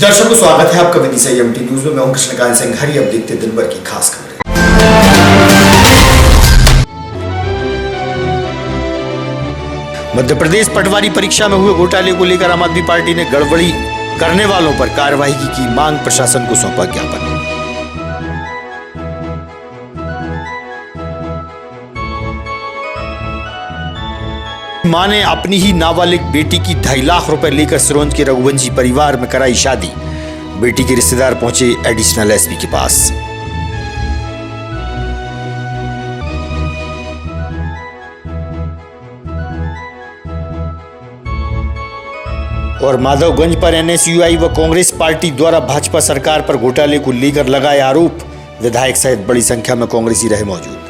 दर्शकों स्वागत है आपका विदिशा एमटी न्यूज में। मैं हूं कृष्णकांत सिंह। हरी अब देखते दिन भर की खास खबरें। मध्य प्रदेश पटवारी परीक्षा में हुए घोटाले को लेकर आम आदमी पार्टी ने गड़बड़ी करने वालों पर कार्रवाई की मांग प्रशासन को सौंपा ज्ञापन। मां ने अपनी ही नाबालिग बेटी की 2.5 लाख रुपए लेकर सिरोंज के रघुवंशी परिवार में कराई शादी। बेटी के रिश्तेदार पहुंचे एडिशनल एसपी के पास। और माधवगंज पर एनएसयूआई व कांग्रेस पार्टी द्वारा भाजपा सरकार पर घोटाले को लेकर लगाए आरोप। विधायक सहित बड़ी संख्या में कांग्रेसी रहे मौजूद।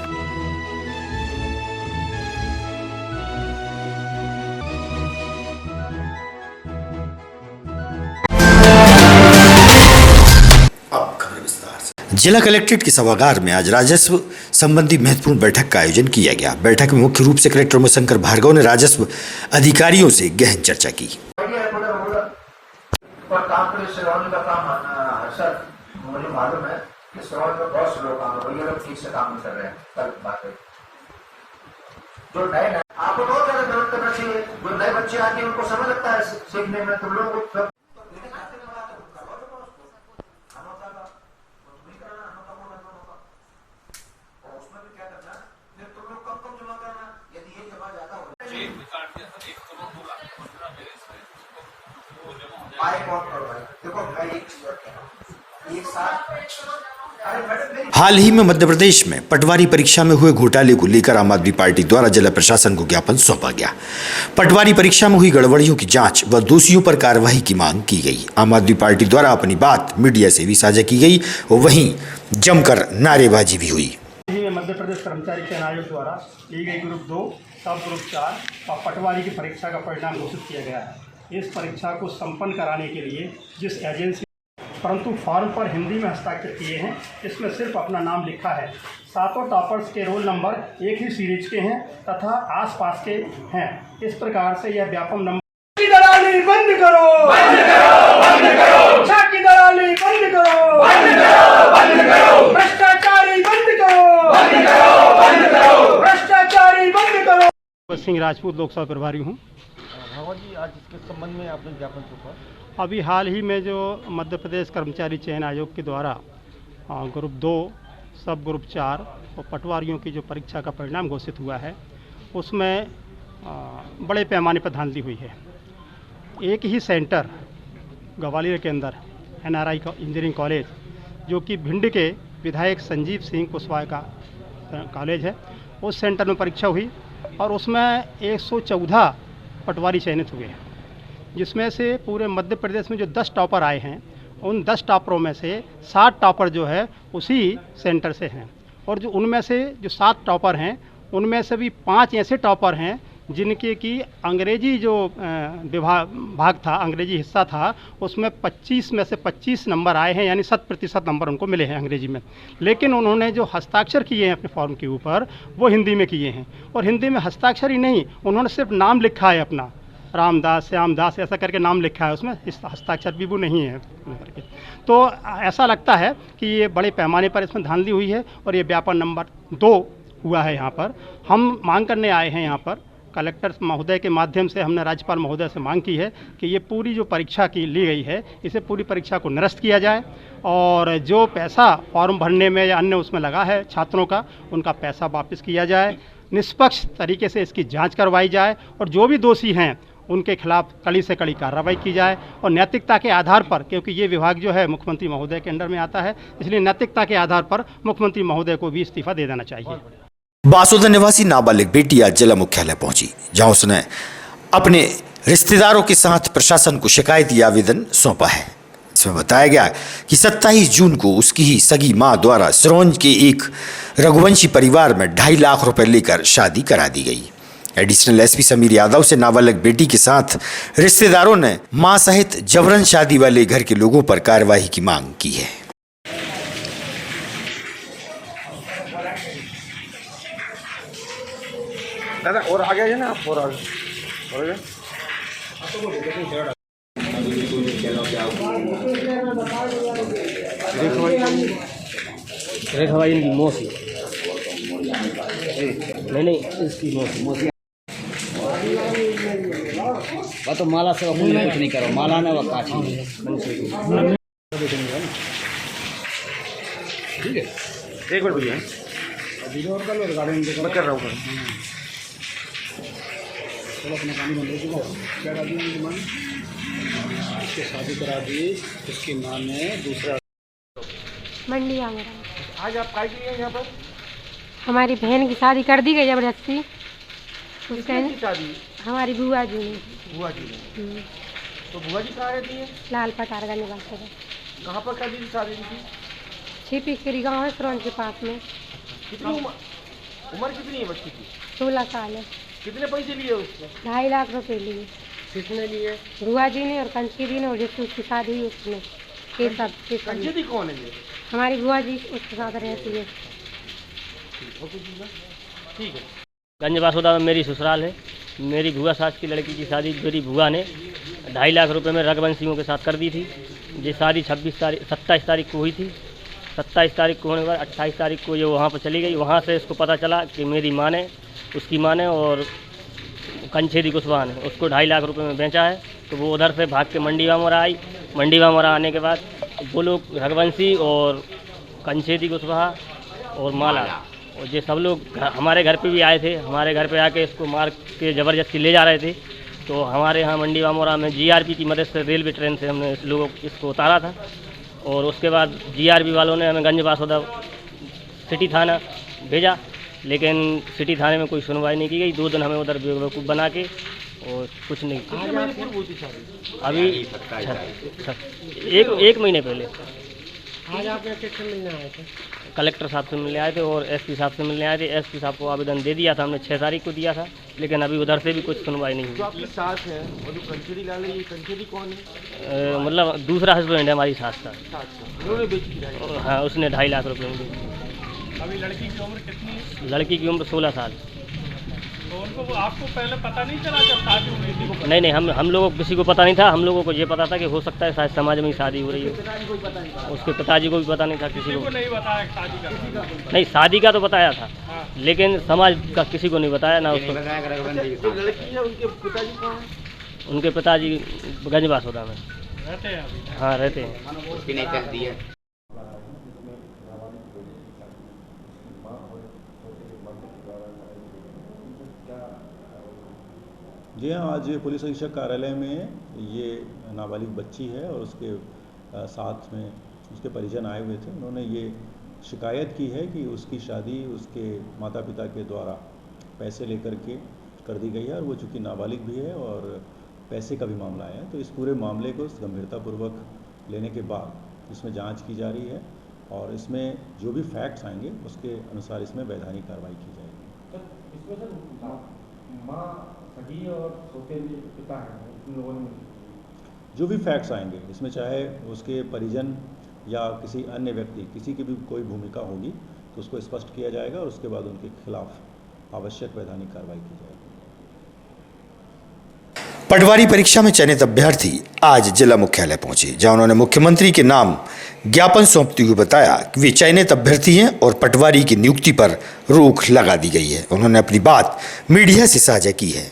जिला कलेक्ट्रेट के सभागार में आज राजस्व संबंधी महत्वपूर्ण बैठक का आयोजन किया गया। बैठक में मुख्य रूप से कलेक्टर उमाशंकर भार्गव ने राजस्व अधिकारियों से गहन चर्चा की। मुझे मालूम है कि सिरोंज में बहुत से लोग काम ये लोग ठीक से काम नहीं कर रहे हैं। कल बात है जो नए आपको बहुत ज्यादा जरूरत करना चाहिए। जो नए बच्चे आते हैं उनको समय लगता है सीखने में। तुम लोग हाल ही में मध्य प्रदेश में पटवारी परीक्षा में हुए घोटाले को लेकर आम आदमी पार्टी द्वारा जिला प्रशासन को ज्ञापन सौंपा गया। पटवारी परीक्षा में हुई गड़बड़ियों की जांच व दोषियों पर कार्रवाई की मांग की गई। आम आदमी पार्टी द्वारा अपनी बात मीडिया से भी साझा की गई और वहीं जमकर नारेबाजी भी हुई। मध्य प्रदेश कर्मचारी चयन आयोग द्वारा ली गई ग्रुप 2 सब ग्रुप 4 और पटवारी की परीक्षा का परिणाम घोषित किया गया है। इस परीक्षा को संपन्न कराने के लिए जिस एजेंसी परंतु फॉर्म पर हिंदी में हस्ताक्षर किए हैं, इसमें सिर्फ अपना नाम लिखा है। सातों टॉपर्स के रोल नंबर एक ही सीरीज के हैं तथा आसपास के हैं। इस प्रकार से यह व्यापम नंबर की दलाली बंद करो, बंद करो, बंद करो, की दलाली बंद करो, बंद करो, बंद करो, भ्रष्टाचारी बंद करो, बंद करो, बंद करो, भ्रष्टाचारी बंद करो। सिंह राजपूत लोकसभा प्रभारी हूँ। जी, आज इसके संबंध में आपने ज्ञापन सौंपा। अभी हाल ही में जो मध्य प्रदेश कर्मचारी चयन आयोग के द्वारा ग्रुप 2 सब ग्रुप 4 और पटवारियों की जो परीक्षा का परिणाम घोषित हुआ है, उसमें बड़े पैमाने पर धांधली हुई है। एक ही सेंटर ग्वालियर के अंदर एनआरआई इंजीनियरिंग कॉलेज, जो कि भिंड के विधायक संजीव सिंह कुशवाहा का कॉलेज है, उस सेंटर में परीक्षा हुई और उसमें 114 पटवारी चयनित हुए हैं, जिसमें से पूरे मध्य प्रदेश में जो 10 टॉपर आए हैं, उन 10 टॉपरों में से 7 टॉपर जो है उसी सेंटर से हैं। और जो उनमें से जो 7 टॉपर हैं, उनमें से भी 5 ऐसे टॉपर हैं जिनके की अंग्रेजी जो भाग था, अंग्रेजी हिस्सा था, उसमें 25 में से 25 नंबर आए हैं, यानी 100% नंबर उनको मिले हैं अंग्रेजी में। लेकिन उन्होंने जो हस्ताक्षर किए हैं अपने फॉर्म के ऊपर, वो हिंदी में किए हैं। और हिंदी में हस्ताक्षर ही नहीं, उन्होंने सिर्फ नाम लिखा है अपना, रामदास, श्यामदास ऐसा करके नाम लिखा है, उसमें हस्ताक्षर भी वो नहीं है करके। तो ऐसा लगता है कि ये बड़े पैमाने पर इसमें धांधली हुई है और ये व्यापन नंबर 2 हुआ है। यहाँ पर हम मांग करने आए हैं, यहाँ पर कलेक्टर महोदय के माध्यम से हमने राज्यपाल महोदय से मांग की है कि ये पूरी जो परीक्षा की ली गई है, इसे पूरी परीक्षा को निरस्त किया जाए और जो पैसा फॉर्म भरने में या अन्य उसमें लगा है छात्रों का, उनका पैसा वापस किया जाए। निष्पक्ष तरीके से इसकी जाँच करवाई जाए और जो भी दोषी हैं उनके खिलाफ कड़ी से कड़ी कार्रवाई की जाए। और नैतिकता के आधार पर, क्योंकि ये विभाग जो है मुख्यमंत्री महोदय के अंडर में आता है, इसलिए नैतिकता के आधार पर मुख्यमंत्री महोदय को भी इस्तीफा दे देना चाहिए। बासोदा निवासी नाबालिग बेटी आज जिला मुख्यालय पहुंची, जहां उसने अपने रिश्तेदारों के साथ प्रशासन को शिकायती आवेदन सौंपा है। इसमें बताया गया कि 27 जून को उसकी ही सगी मां द्वारा सिरोंज के एक रघुवंशी परिवार में 2.5 लाख रुपए लेकर शादी करा दी गई। एडिशनल एसपी समीर यादव से नाबालिग बेटी के साथ रिश्तेदारों ने मां सहित जबरन शादी वाले घर के लोगों पर कार्रवाई की मांग की है। दादा और आगे है ना, और आगे रेखा इनकी मौसी नहीं इसकी मौसी वह तो माला से कुछ नहीं करो, माला ने वह काची ठीक है। एक बार भैया मैं कर रहा हूँ शादी करा दी, उसकी माँ ने दूसरा मंडी आ मेरा। आज आप काय के लिए यहाँ पर? हमारी बहन की शादी कर दी गई जबरदस्ती। किसने की शादी? हमारी बुआ जी ने। बुआ जी ने। तो बुआ जी कहाँ रहती है? लाल पटार का निवास है। कहाँ पर कर दी थी शादी की? छिपीखिरी गाँव है सुरौन के पास में। कितनी उम्र कितनी है बच्ची की? 16 साल है। कितने पैसे लिए उसने? 2.5 लाख रुपए लिए। किसने लिए? बुआ जी ने और कंची दी ने, और जिसकी उसकी शादी हुई उसने। ये सब कंचेदी कौन है ये? हमारी बुआ जी उसके साथ रहती है। ठीक है। गंज बासोदा में मेरी ससुराल है। मेरी बुआ सास की लड़की की शादी मेरी बुआ ने 2.5 लाख रुपए में रघुवंशियों के साथ कर दी थी। ये शादी 27 तारीख को हुई थी। 27 तारीख को होने के बाद 28 तारीख को ये वहाँ पर चली गई। वहाँ से इसको पता चला कि मेरी माँ ने, उसकी माँ ने और कंछेदी कुशवाहा ने उसको 2.5 लाख रुपए में बेचा है। तो वो उधर से भाग के मंडी वामोरा आई। मंडी वामोरा आने के बाद वो लोग रघुवंशी और कंछेदी कुशवाहा और माला और ये सब लोग हमारे घर पे भी आए थे। हमारे घर पे आके इसको मार के ज़बरदस्ती ले जा रहे थे। तो हमारे यहाँ मंडी वामोरा में जीआरपी की मदद से रेलवे ट्रेन से हमने इसको उतारा था। और उसके बाद जीआरपी वालों ने हमें गंज बासोदा सिटी थाना भेजा, लेकिन सिटी थाने में कोई सुनवाई नहीं की गई। 2 दिन हमें उधर बेवकूफ़ बना के और कुछ नहीं किया। अभी एक महीने पहले आज आप किससे मिलने आए थे? कलेक्टर साहब से मिलने आए थे और एसपी साहब से मिलने आए थे। एसपी साहब को आवेदन दे दिया था हमने, 6 तारीख को दिया था, लेकिन अभी उधर से भी कुछ सुनवाई नहीं हुई। जो आपकी सास है और जो कंचेदी लाल है, ये कंचेदी कौन है? मतलब दूसरा हस्बैंड है हमारी सास का। उन्होंने बेची थी? हाँ, उसने 2.5 लाख रुपये में दी। अभी लड़की की उम्र कितनी है? लड़की की उम्र 16 साल। तो उनको आपको पहले पता नहीं चला जब शादी हुई थी? नहीं, हम लोगों को किसी को पता नहीं था। हम लोगों को ये पता था कि हो सकता है शायद समाज में ही शादी हो रही है। उसके पिताजी को भी पता नहीं था, किसी को नहीं बताया शादी का? नहीं, शादी का तो बताया था, लेकिन समाज का किसी को नहीं बताया ना उसको। जो लड़की है उनके पिताजी कौन है? उनके पिताजी गंज बासोदा में रहते हैं अभी? हाँ, रहते हैं। उसकी नहीं चलती है। जी हाँ, आज पुलिस अधीक्षक कार्यालय में ये नाबालिग बच्ची है और उसके साथ में उसके परिजन आए हुए थे। उन्होंने ये शिकायत की है कि उसकी शादी उसके माता पिता के द्वारा पैसे लेकर के कर दी गई है और वो चूँकि नाबालिग भी है और पैसे का भी मामला है। तो इस पूरे मामले को गंभीरतापूर्वक लेने के बाद इसमें जांच की जा रही है और इसमें जो भी फैक्ट्स आएंगे उसके अनुसार इसमें वैधानिक कार्रवाई की जाएगी। इसमें सर माँ सगी और सौतेले पिता हैं, उन लोगों ने जो भी फैक्ट्स आएंगे इसमें, चाहे उसके परिजन या किसी अन्य व्यक्ति किसी की भी कोई भूमिका होगी तो उसको स्पष्ट किया जाएगा और उसके बाद उनके खिलाफ आवश्यक वैधानिक कार्रवाई की जाएगी। पटवारी परीक्षा में चयनित अभ्यर्थी आज जिला मुख्यालय पहुंचे, जहां उन्होंने मुख्यमंत्री के नाम ज्ञापन सौंपते हुए बताया कि वे चयनित अभ्यर्थी हैं और पटवारी की नियुक्ति पर रोक लगा दी गई है। उन्होंने अपनी बात मीडिया से साझा की है।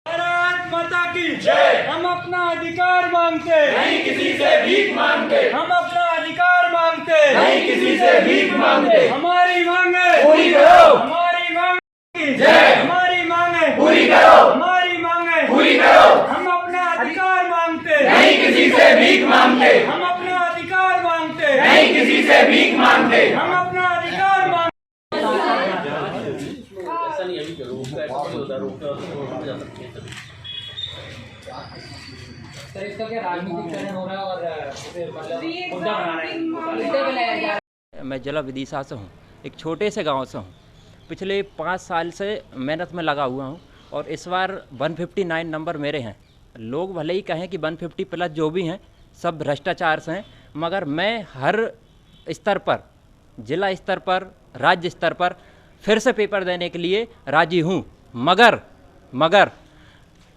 भारत माता की जय। हम अपना अधिकार मांगते नहीं किसी से भीख मांगते। हम अपना अधिकार मांगते नहीं किसी से भीख मांगते। हमारी मांगे पूरी करो। हमारी मांग की जय। हमारी मांगे पूरी करो। हमारी मांगे पूरी करो। हम अपना अधिकार मांगते नहीं किसी से भीख मांगते। हम अपना अधिकार मांगते नहीं किसी से भीख मांगते। हम अपना अधिकार मांगते। इसका क्या राजनीतिकरण हो रहा है और मुद्दा बनाना है। मैं जिला विदिशा से हूँ, एक छोटे से गांव से हूँ। पिछले 5 साल से मेहनत में लगा हुआ हूँ और इस बार 159 नंबर मेरे हैं। लोग भले ही कहें कि 150 प्लस जो भी हैं सब भ्रष्टाचार से हैं, मगर मैं हर स्तर पर, जिला स्तर पर, राज्य स्तर पर फिर से पेपर देने के लिए राजी हूँ। मगर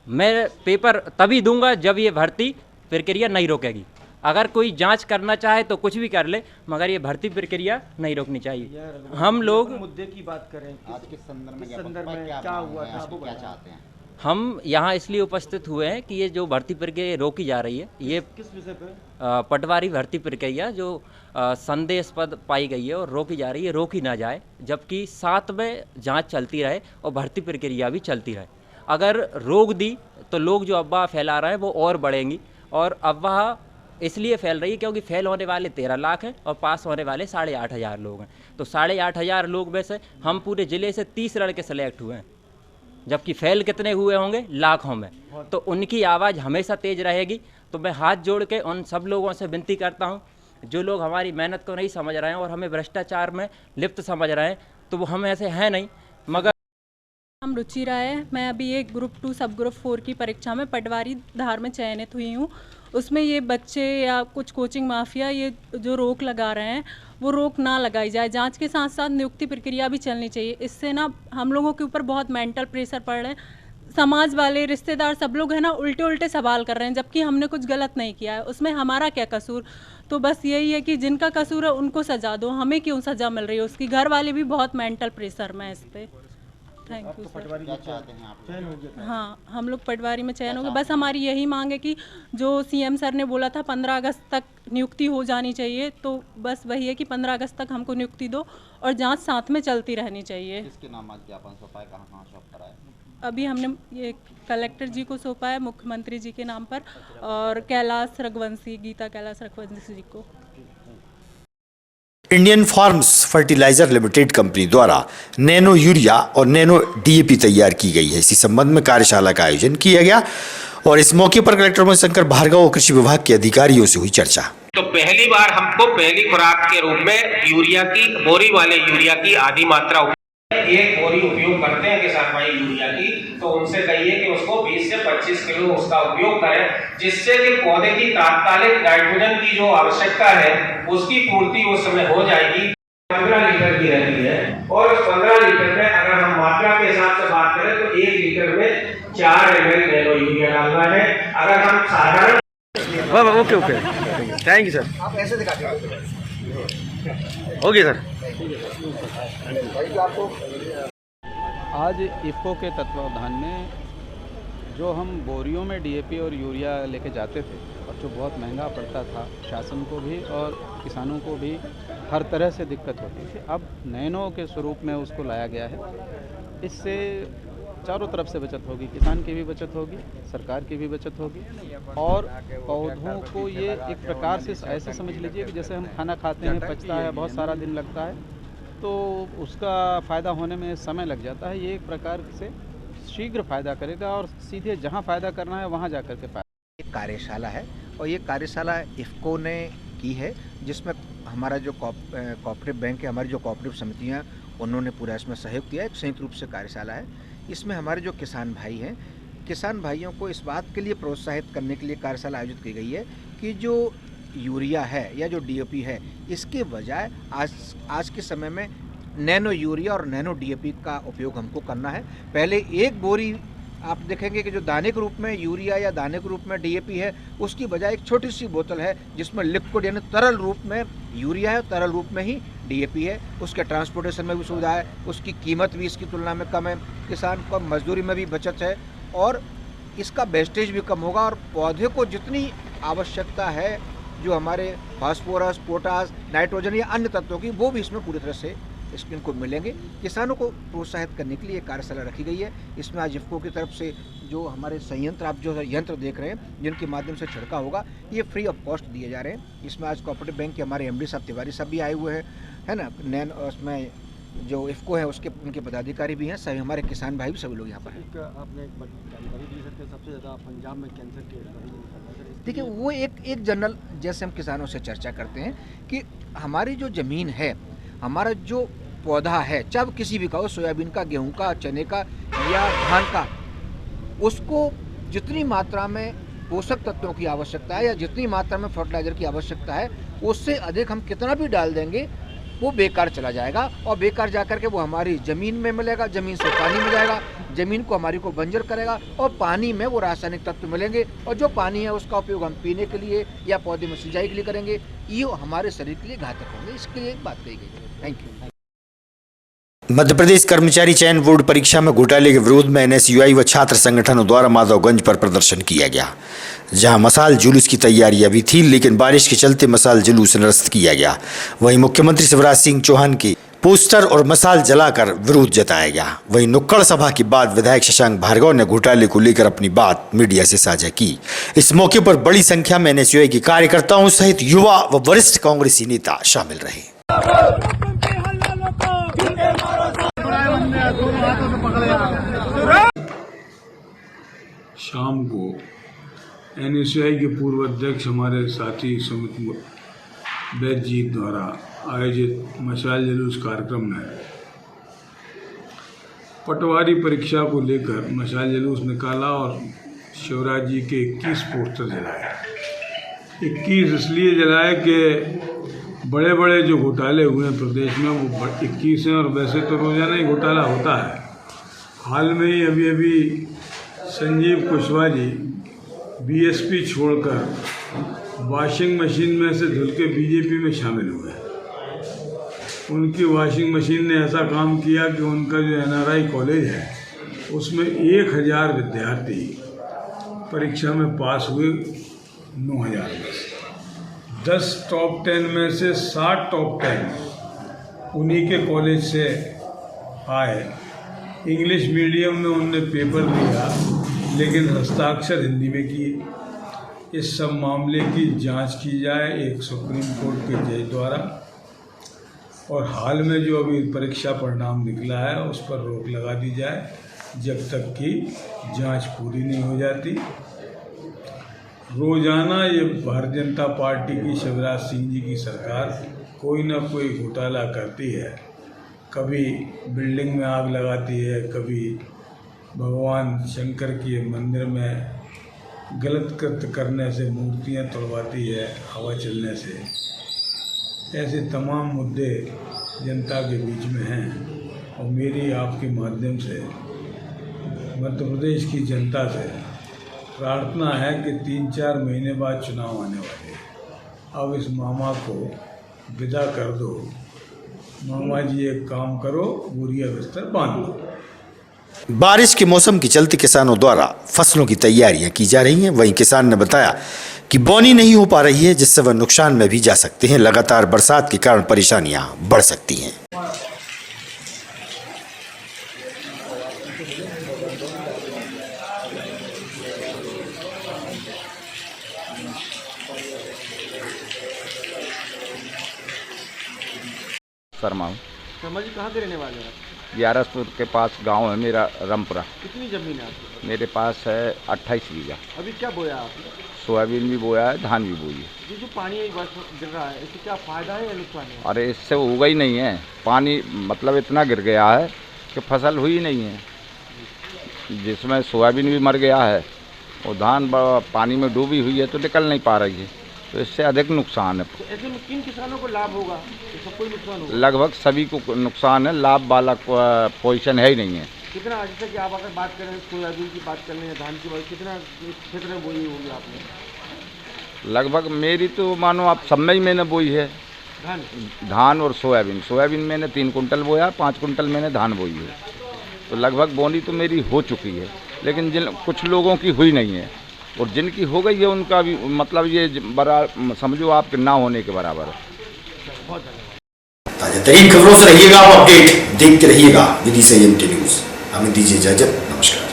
मैं पेपर तभी दूंगा जब ये भर्ती प्रक्रिया नहीं रोकेगी। अगर कोई जांच करना चाहे तो कुछ भी कर ले, मगर ये भर्ती प्रक्रिया नहीं रोकनी चाहिए। हम लोग मुद्दे की बात करें, आज के संदर्भ में क्या हुआ था, आपको क्या चाहते हैं? हम यहाँ इसलिए उपस्थित हुए हैं कि ये जो भर्ती प्रक्रिया रोकी जा रही है, ये किस विषय पर? पटवारी भर्ती प्रक्रिया जो संदेहास्पद पाई गई है और रोकी जा रही है, रोकी ना जाए, जबकि साथ में जांच चलती रहे और भर्ती प्रक्रिया भी चलती रहे। अगर रोक दी तो लोग जो अफवाह फैला रहे हैं वो और बढ़ेंगी, और अफवाह इसलिए फैल रही है क्योंकि फेल होने वाले 13 लाख हैं और पास होने वाले 8,500 लोग हैं। तो 8,500 लोग में से हम पूरे ज़िले से 30 लड़के सेलेक्ट हुए हैं, जबकि फेल कितने हुए होंगे? लाखों में। तो उनकी आवाज़ हमेशा तेज़ रहेगी। तो मैं हाथ जोड़ के उन सब लोगों से विनती करता हूं, जो लोग हमारी मेहनत को नहीं समझ रहे हैं और हमें भ्रष्टाचार में लिप्त समझ रहे हैं, तो वो हम ऐसे हैं नहीं। मगर नाम रुचि राय है। मैं अभी एक ग्रुप 2 सब ग्रुप 4 की परीक्षा में पटवारी धार में चयनित हुई हूँ। उसमें ये बच्चे या कुछ कोचिंग माफिया ये जो रोक लगा रहे हैं, वो रोक ना लगाई जाए। जांच के साथ साथ नियुक्ति प्रक्रिया भी चलनी चाहिए। इससे ना हम लोगों के ऊपर बहुत मेंटल प्रेशर पड़ रहे हैं। समाज वाले, रिश्तेदार, सब लोग है ना उल्टे उल्टे सवाल कर रहे हैं, जबकि हमने कुछ गलत नहीं किया है। उसमें हमारा क्या कसूर? तो बस यही है कि जिनका कसूर है उनको सजा दो, हमें क्यों सजा मिल रही है उसकी? घर वाले भी बहुत मेंटल प्रेशर में इस पर। Thank you sir. क्या चाहते हैं आप? चयन हो गया? हाँ, हम लोग पटवारी में चयन हो गए। बस हमारी यही मांग है कि जो सीएम सर ने बोला था 15 अगस्त तक नियुक्ति हो जानी चाहिए, तो बस वही है कि 15 अगस्त तक हमको नियुक्ति दो और जांच साथ में चलती रहनी चाहिए। किसके नाम आज ज्ञापन सौंपा है, कहाँ सौंप कराया? अभी हमने ये कलेक्टर जी को सौंपा है, मुख्यमंत्री जी के नाम पर, और कैलाश रघुवंशी, गीता कैलाश रघुवंशी जी को। Indian farms fertiliser limited company द्वारा नैनो यूरिया और नैनो डीएपी तैयार की गई है। इसी संबंध में कार्यशाला का आयोजन किया गया और इस मौके पर कलेक्टर मणिशंकर भार्गव और कृषि विभाग के अधिकारियों से हुई चर्चा। तो पहली बार हमको पहली खुराक के रूप में यूरिया की, बोरी वाले यूरिया की आधी मात्रा, एक बोरी उपयोग करते हैं किसान भाई यूरिया की, तो उनसे कहिए कि उसको 20 से 25 किलो उसका उपयोग करें, जिससे कि पौधे की तात्कालिक नाइट्रोजन की जो आवश्यकता है उसकी पूर्ति उस समय हो जाएगी। 15 लीटर की रहती है और 15 लीटर में अगर हम मात्रा के हिसाब से बात करें तो 1 लीटर में 4 ml नैनो यूरिया डालना है। अगर हम साधारण ओके थैंक यू सर। आप ऐसे दिखाते ओके सर। आज इफ़को के तत्वावधान में जो हम बोरियों में डीएपी और यूरिया लेके जाते थे और जो बहुत महंगा पड़ता था शासन को भी और किसानों को भी, हर तरह से दिक्कत होती थी, अब नैनो के स्वरूप में उसको लाया गया है। इससे चारों तरफ से बचत होगी, किसान की भी बचत होगी, सरकार की भी बचत होगी, और पौधों को ये एक प्रकार से ऐसे समझ लीजिए कि जैसे हम खाना खाते हैं, पचता है, बहुत सारा दिन लगता है, तो उसका फ़ायदा होने में समय लग जाता है। ये एक प्रकार से शीघ्र फ़ायदा करेगा और सीधे जहाँ फ़ायदा करना है वहाँ जा कर के फ़ायदा। एक कार्यशाला है और ये कार्यशाला इफ़को ने की है, जिसमें हमारा जो कोऑपरेटिव बैंक है, हमारी जो कोऑपरेटिव समितियाँ, उन्होंने पूरा इसमें सहयोग दिया है। एक संयुक्त रूप से कार्यशाला है। इसमें हमारे जो किसान भाई हैं, किसान भाइयों को इस बात के लिए प्रोत्साहित करने के लिए कार्यशाला आयोजित की गई है कि जो यूरिया है या जो डीएपी है, इसके बजाय आज के समय में नैनो यूरिया और नैनो डीएपी का उपयोग हमको करना है। पहले एक बोरी आप देखेंगे कि जो दाने के रूप में यूरिया या दाने के रूप में डीएपी है, उसकी बजाय एक छोटी सी बोतल है जिसमें लिक्विड यानी तरल रूप में यूरिया है, तरल रूप में ही डीएपी है। उसके ट्रांसपोर्टेशन में भी सुविधा है, उसकी कीमत भी इसकी तुलना में कम है, किसान को मजदूरी में भी बचत है और इसका वेस्टेज भी कम होगा। और पौधे को जितनी आवश्यकता है, जो हमारे फास्फोरस, पोटास, नाइट्रोजन या अन्य तत्वों की, वो भी इसमें पूरी तरह से इनको मिलेंगे। किसानों को प्रोत्साहित करने के लिए कार्यशाला रखी गई है। इसमें आज इफ़को की तरफ से जो हमारे संयंत्र, आप जो यंत्र देख रहे हैं, जिनके माध्यम से छिड़काव होगा, ये फ्री ऑफ कॉस्ट दिए जा रहे हैं। इसमें आज कोऑपरेटिव बैंक के हमारे एमडी साहब, तिवारी साहब भी आए हुए हैं, है ना। नैन उसमें जो इफ़को है उसके उनके पदाधिकारी भी हैं, सभी हमारे किसान भाई भी, सभी लोग यहाँ पर हैं। आपने एक जानकारी दी सकते हैं, सबसे ज़्यादा पंजाब में कैंसर के, देखिए वो एक जनरल, जैसे हम किसानों से चर्चा करते हैं कि हमारी जो ज़मीन है, हमारा जो पौधा है, चाहे किसी भी का हो, सोयाबीन का, गेहूं का, चने का या धान का, उसको जितनी मात्रा में पोषक तत्वों की आवश्यकता है या जितनी मात्रा में फर्टिलाइज़र की आवश्यकता है, उससे अधिक हम कितना भी डाल देंगे वो बेकार चला जाएगा और बेकार जा कर के वो हमारी ज़मीन में मिलेगा, ज़मीन से पानी में जाएगा, ज़मीन को हमारी को बंजर करेगा और पानी में वो रासायनिक तत्व मिलेंगे और जो पानी है उसका उपयोग हम पीने के लिए या पौधे में सिंचाई के लिए करेंगे, ये हमारे शरीर के लिए घातक होंगे। इसके लिए बात कही गई है। Thank you. मध्य प्रदेश कर्मचारी चयन बोर्ड परीक्षा में घोटाले के विरोध में एनएसयूआई व छात्र संगठनों द्वारा माधवगंज पर प्रदर्शन किया गया, जहां मसाल जुलूस की तैयारियां भी थी, लेकिन बारिश के चलते मसाल जुलूस निरस्त किया गया। वहीं मुख्यमंत्री शिवराज सिंह चौहान के पोस्टर और मसाल जलाकर विरोध जताया गया। वहीं नुक्कड़ सभा के बाद विधायक शशांक भार्गव ने घोटाले को लेकर अपनी बात मीडिया से साझा की। इस मौके पर बड़ी संख्या में एनएसयूआई के कार्यकर्ताओं सहित युवा व वरिष्ठ कांग्रेसी नेता शामिल रहे। शाम को एनएसयूआई के पूर्व अध्यक्ष हमारे साथी सुमित वैद्य जी द्वारा आयोजित मशाल जुलूस कार्यक्रम में पटवारी परीक्षा को लेकर मशाल जुलूस निकाला और शिवराज जी के 21 पोस्टर जलाए। 21 इसलिए जलाए कि बड़े बड़े जो घोटाले हुए हैं प्रदेश में वो 21 हैं, और वैसे तो रोजाना ही घोटाला होता है। हाल में ही अभी संजीव कुशवाहा जी बीएसपी छोड़कर वॉशिंग मशीन में से धुल के बीजेपी में शामिल हुए। उनकी वॉशिंग मशीन ने ऐसा काम किया कि उनका जो एनआरआई कॉलेज है उसमें 1000 विद्यार्थी परीक्षा में पास हुए 9000 में से। 10 टॉप 10 में से 60 टॉप 10 उन्हीं के कॉलेज से आए। इंग्लिश मीडियम में उनने पेपर दिया, लेकिन हस्ताक्षर हिंदी में किए। इस सब मामले की जांच की जाए एक सुप्रीम कोर्ट के जज द्वारा, और हाल में जो अभी परीक्षा परिणाम निकला है उस पर रोक लगा दी जाए जब तक कि जांच पूरी नहीं हो जाती। रोजाना ये भारतीय जनता पार्टी की शिवराज सिंह जी की सरकार कोई ना कोई घोटाला करती है। कभी बिल्डिंग में आग लगाती है, कभी भगवान शंकर के मंदिर में गलत कृत्य करने से मूर्तियां तोड़वाती है हवा चलने से। ऐसे तमाम मुद्दे जनता के बीच में हैं, और मेरी आपके माध्यम से मध्य प्रदेश की जनता से प्रार्थना है कि 3-4 महीने बाद चुनाव आने वाले हैं। अब इस मामा को विदा कर दो। मामा जी एक काम करो, बोरिया बिस्तर बांध लो। बारिश के मौसम के चलते किसानों द्वारा फसलों की तैयारियां की जा रही हैं। वहीं किसान ने बताया कि बोनी नहीं हो पा रही है, जिससे वह नुकसान में भी जा सकते हैं। लगातार बरसात के कारण परेशानियां बढ़ सकती हैं। शर्मा हूँ। शर्मा जी कहाँ के रहने वाले हैं? ग्यारसपुर के पास गांव है मेरा, रामपुरा। कितनी जमीन है आपकी? मेरे पास है 28 बीघा। अभी क्या बोया आपने? सोयाबीन भी बोया है, धान भी बोई है। ये जो पानी गिर रहा है, इससे क्या फायदा है या नुकसान है? अरे इससे होगा ही नहीं है। पानी मतलब इतना गिर गया है कि फसल हुई नहीं है, जिसमें सोयाबीन भी मर गया है और धान पानी में डूबी हुई है तो निकल नहीं पा रही है, तो इससे अधिक नुकसान है। तो ऐसे में किन किसानों को लाभ होगा? तो सबको नुकसान होगा? लगभग सभी को नुकसान है, लाभ वाला पोजीशन है ही नहीं है। कितना, जैसे कि आप अगर बात करें सोयाबीन की बात कर लें, धान की बात, कितना क्षेत्र में बोई होगी आपने? लगभग मेरी तो मानो आप सब में ही मैंने बोई है, धान और सोयाबीन। सोयाबीन मैंने 3 कुंटल बोया, 5 कुंटल मैंने धान बोई है, तो लगभग बोनी तो मेरी हो चुकी है। लेकिन जिन कुछ लोगों की हुई नहीं है, और जिनकी हो गई है उनका भी मतलब ये समझो आपके ना होने के बराबर है। ताजा तरीन खबरों से रहिएगा आप अपडेट, देखते रहिएगा विधि संयम न्यूज। हमें दीजिए इजाजत, नमस्कार।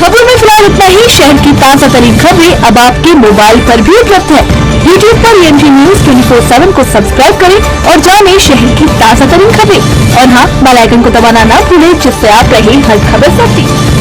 खबरों में फिलहाल इतना ही। शहर की ताजा तरीन खबरें अब आपके मोबाइल पर भी उपलब्ध है। YouTube पर EMT News 24/7 को सब्सक्राइब करें और जानें शहर की ताजा तरीन खबरें। और हाँ, बेल आइकन को दबाना ना भूलें, जिससे आप रहे हर खबर से अपडेट।